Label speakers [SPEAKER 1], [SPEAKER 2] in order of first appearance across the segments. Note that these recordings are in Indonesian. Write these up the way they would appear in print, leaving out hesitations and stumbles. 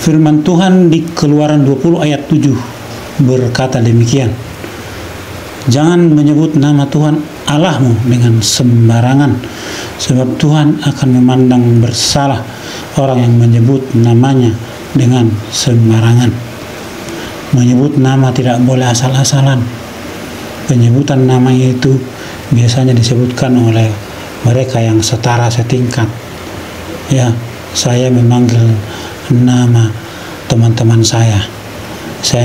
[SPEAKER 1] Firman Tuhan di Keluaran 20 ayat 7 berkata demikian, jangan menyebut nama Tuhan Allahmu dengan sembarangan, sebab Tuhan akan memandang bersalah orang yang menyebut namanya dengan sembarangan. Menyebut nama tidak boleh asal-asalan. Penyebutan nama itu biasanya disebutkan oleh mereka yang setara setingkat. Ya, saya memanggil nama teman-teman saya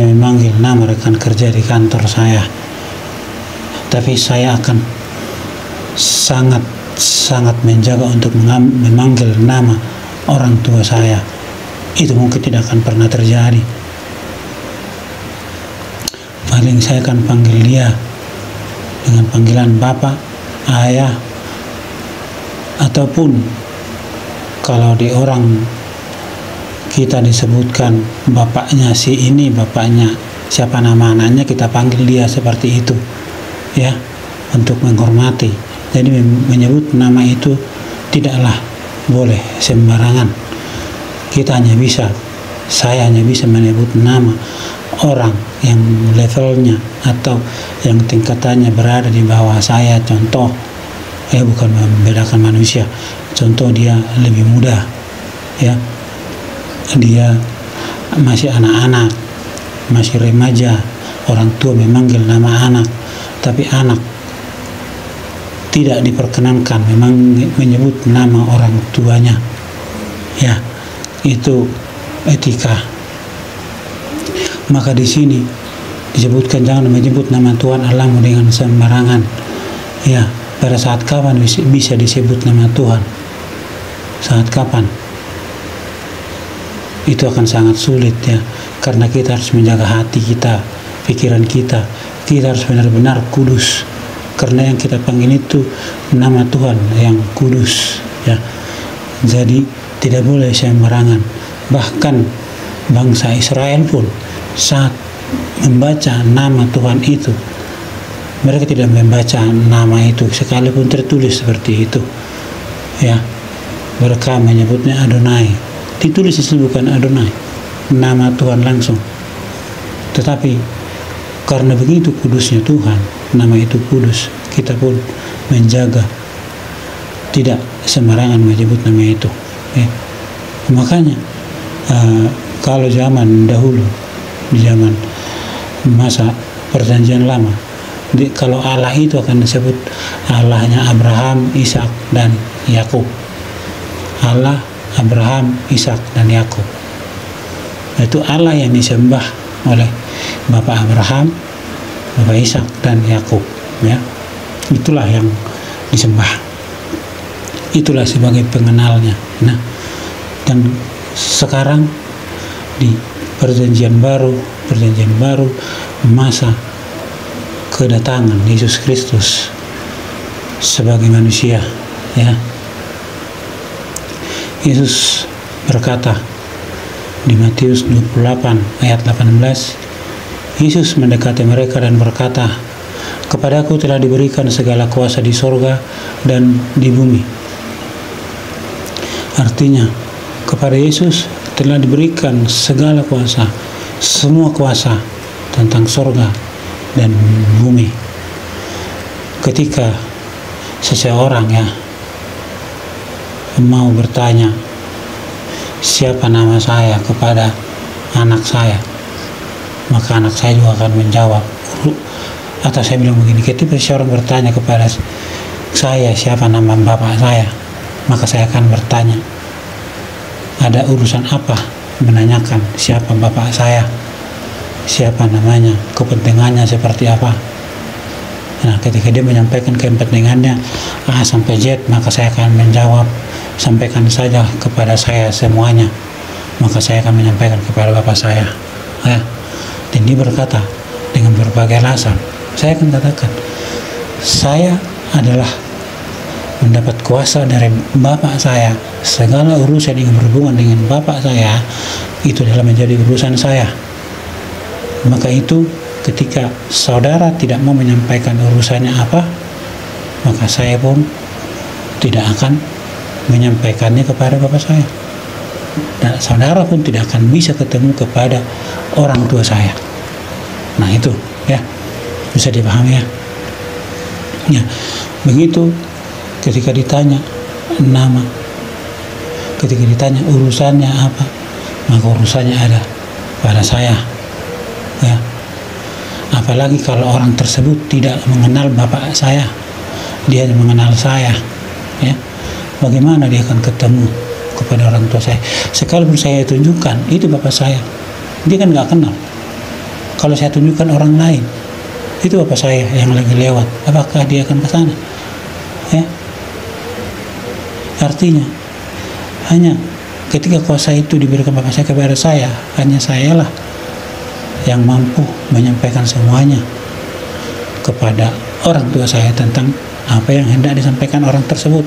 [SPEAKER 1] memanggil nama rekan kerja di kantor saya, tapi saya akan sangat menjaga untuk memanggil nama orang tua saya. Itu mungkin tidak akan pernah terjadi. Paling saya akan panggil dia dengan panggilan bapak, ayah, ataupun kalau di orang kita disebutkan bapaknya si ini, bapaknya siapa nama anaknya, kita panggil dia seperti itu, ya, untuk menghormati. Jadi menyebut nama itu tidaklah boleh sembarangan. Saya hanya bisa menyebut nama orang yang levelnya atau yang tingkatannya berada di bawah saya. Contoh, bukan membedakan manusia. Contoh, dia lebih muda, ya, dia masih anak-anak, masih remaja, orang tua memanggil nama anak, tapi anak tidak diperkenankan memang menyebut nama orang tuanya. Ya, itu etika. Maka di sini disebutkan jangan menyebut nama Tuhan Allahmu dengan sembarangan. Ya, pada saat kapan bisa disebut nama Tuhan? Saat kapan? Itu akan sangat sulit, ya, karena kita harus menjaga hati kita, pikiran kita. Kita harus benar-benar kudus, karena yang kita panggil itu nama Tuhan yang kudus, ya. Jadi tidak boleh sembarangan. Bahkan bangsa Israel pun saat membaca nama Tuhan itu, mereka tidak membaca nama itu sekalipun tertulis seperti itu, ya. Mereka menyebutnya Adonai. Ditulis di sini bukan Adonai, nama Tuhan langsung. Tetapi karena begitu kudusnya Tuhan, nama itu kudus, kita pun menjaga tidak sembarangan menyebut nama itu, ya. Makanya kalau zaman dahulu, di zaman masa perjanjian lama, kalau Allah itu akan disebut Allahnya Abraham, Ishak, dan Yakub. Allah Abraham, Ishak, dan Yakub. Itu Allah yang disembah oleh Bapak Abraham, Bapak Ishak, dan Yakub, ya. Itulah yang disembah. Itulah sebagai pengenalnya. Nah, dan sekarang di perjanjian baru masa kedatangan Yesus Kristus sebagai manusia, ya. Yesus berkata di Matius 28 ayat 18, Yesus mendekati mereka dan berkata, "Kepadaku telah diberikan segala kuasa di sorga dan di bumi." Artinya, kepada Yesus telah diberikan segala kuasa, semua kuasa tentang sorga dan bumi. Ketika seseorang, ya, mau bertanya siapa nama saya kepada anak saya, maka anak saya juga akan menjawab. Atau saya bilang begini, ketika seseorang bertanya kepada saya siapa nama bapak saya, maka saya akan bertanya, ada urusan apa menanyakan siapa bapak saya, siapa namanya, kepentingannya seperti apa. Nah, ketika dia menyampaikan kepentingannya A sampai Z, maka saya akan menjawab, sampaikan saja kepada saya semuanya, maka saya akan menyampaikan kepada bapak saya, ya. Dan dia berkata dengan berbagai alasan, saya akan katakan saya adalah mendapat kuasa dari bapak saya, segala urusan yang berhubungan dengan bapak saya itu adalah menjadi urusan saya. Maka itu ketika saudara tidak mau menyampaikan urusannya apa, maka saya pun tidak akan menyampaikannya kepada bapak saya. Dan saudara pun tidak akan bisa ketemu kepada orang tua saya. Nah itu ya, bisa dipahami ya. Ya, begitu ketika ditanya nama, ketika ditanya urusannya apa, maka urusannya ada pada saya. Ya. Apalagi kalau orang tersebut tidak mengenal bapak saya, dia hanya mengenal saya. Ya. Bagaimana dia akan ketemu kepada orang tua saya? Sekalipun saya tunjukkan itu bapak saya, dia kan nggak kenal. Kalau saya tunjukkan orang lain, itu bapak saya yang lagi lewat, apakah dia akan ke sana? Ya. Artinya hanya ketika kuasa itu diberikan bapak saya kepada saya, hanya sayalah yang mampu menyampaikan semuanya kepada orang tua saya tentang apa yang hendak disampaikan orang tersebut.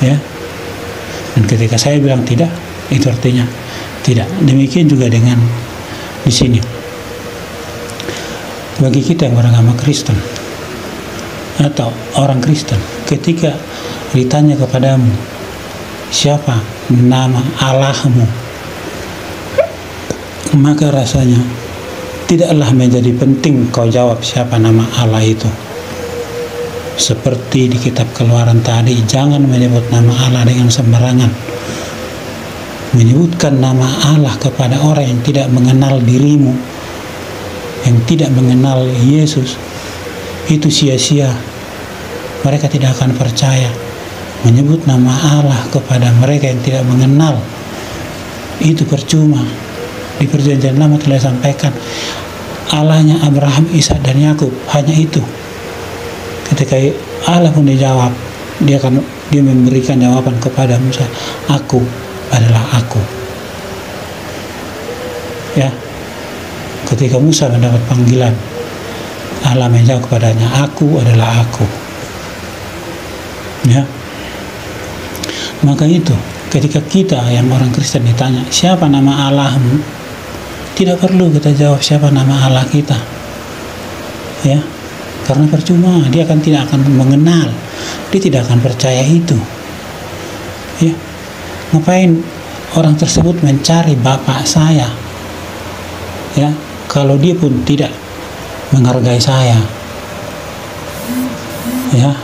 [SPEAKER 1] Ya. Dan ketika saya bilang tidak, itu artinya tidak. Demikian juga dengan di sini. Bagi kita yang beragama Kristen atau orang Kristen, ketika ditanya kepadamu siapa nama Allahmu, maka rasanya tidaklah menjadi penting kau jawab siapa nama Allah itu. Seperti di kitab Keluaran tadi, jangan menyebut nama Allah dengan sembarangan. Menyebutkan nama Allah kepada orang yang tidak mengenal dirimu, yang tidak mengenal Yesus, itu sia-sia. Mereka tidak akan percaya. Menyebut nama Allah kepada mereka yang tidak mengenal, itu percuma. Di perjanjian lama telah disampaikan Allahnya Abraham, Ishak dan Yakub, hanya itu. Ketika Allah pun dijawab, dia memberikan jawaban kepada Musa, aku adalah aku. Ya. Ketika Musa mendapat panggilan, Allah menjawab kepadanya, aku adalah aku. Ya. Maka itu, ketika kita yang orang Kristen ditanya, siapa nama Allahmu? Tidak perlu kita jawab siapa nama Allah kita. Ya. Karena percuma, dia tidak akan mengenal, dia tidak akan percaya itu. Ya. Ngapain orang tersebut mencari bapak saya? Ya, kalau dia pun tidak menghargai saya. Ya.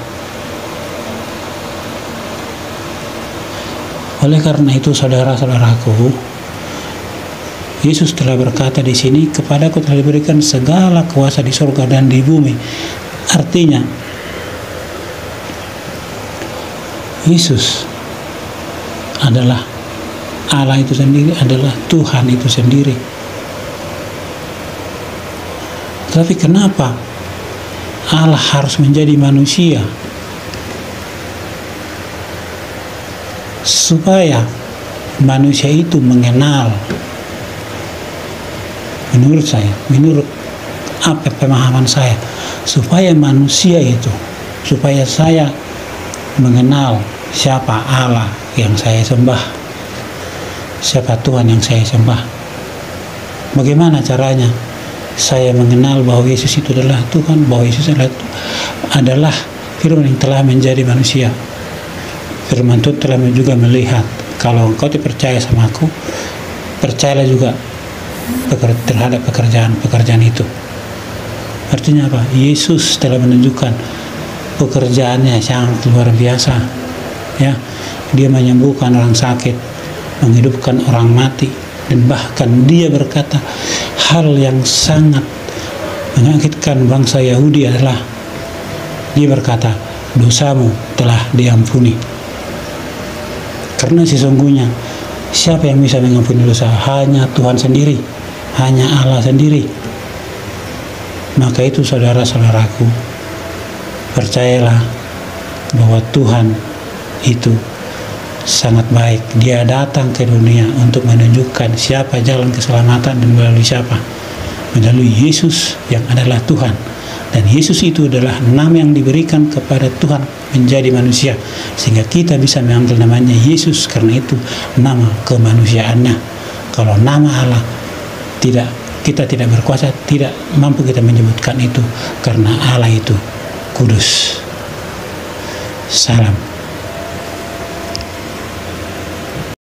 [SPEAKER 1] Oleh karena itu, saudara-saudaraku, Yesus telah berkata di sini, kepadaku telah diberikan segala kuasa di surga dan di bumi. Artinya, Yesus adalah Allah itu sendiri, adalah Tuhan itu sendiri. Tapi kenapa Allah harus menjadi manusia? Supaya manusia itu mengenal. Menurut saya, menurut apa pemahaman saya, supaya manusia itu, supaya saya mengenal siapa Allah yang saya sembah, siapa Tuhan yang saya sembah. Bagaimana caranya saya mengenal bahwa Yesus itu adalah Tuhan, bahwa Yesus adalah firman yang telah menjadi manusia. Firman Tuhan telah juga melihat, kalau engkau percaya sama aku, percayalah juga terhadap pekerjaan itu. Artinya apa? Yesus telah menunjukkan pekerjaannya sangat luar biasa. Ya, dia menyembuhkan orang sakit, menghidupkan orang mati, dan bahkan dia berkata hal yang sangat menyakitkan bangsa Yahudi adalah dia berkata, dosamu telah diampuni. Karena sesungguhnya siapa yang bisa mengampuni dosa? Hanya Tuhan sendiri, hanya Allah sendiri. Maka itu saudara-saudaraku, percayalah bahwa Tuhan itu sangat baik. Dia datang ke dunia untuk menunjukkan siapa jalan keselamatan dan melalui siapa? Melalui Yesus yang adalah Tuhan. Dan Yesus itu adalah nama yang diberikan kepada Tuhan menjadi manusia, sehingga kita bisa mengambil namanya Yesus, karena itu nama kemanusiaannya. Kalau nama Allah kita tidak berkuasa, tidak mampu kita menyebutkan itu, karena Allah itu kudus. Salam.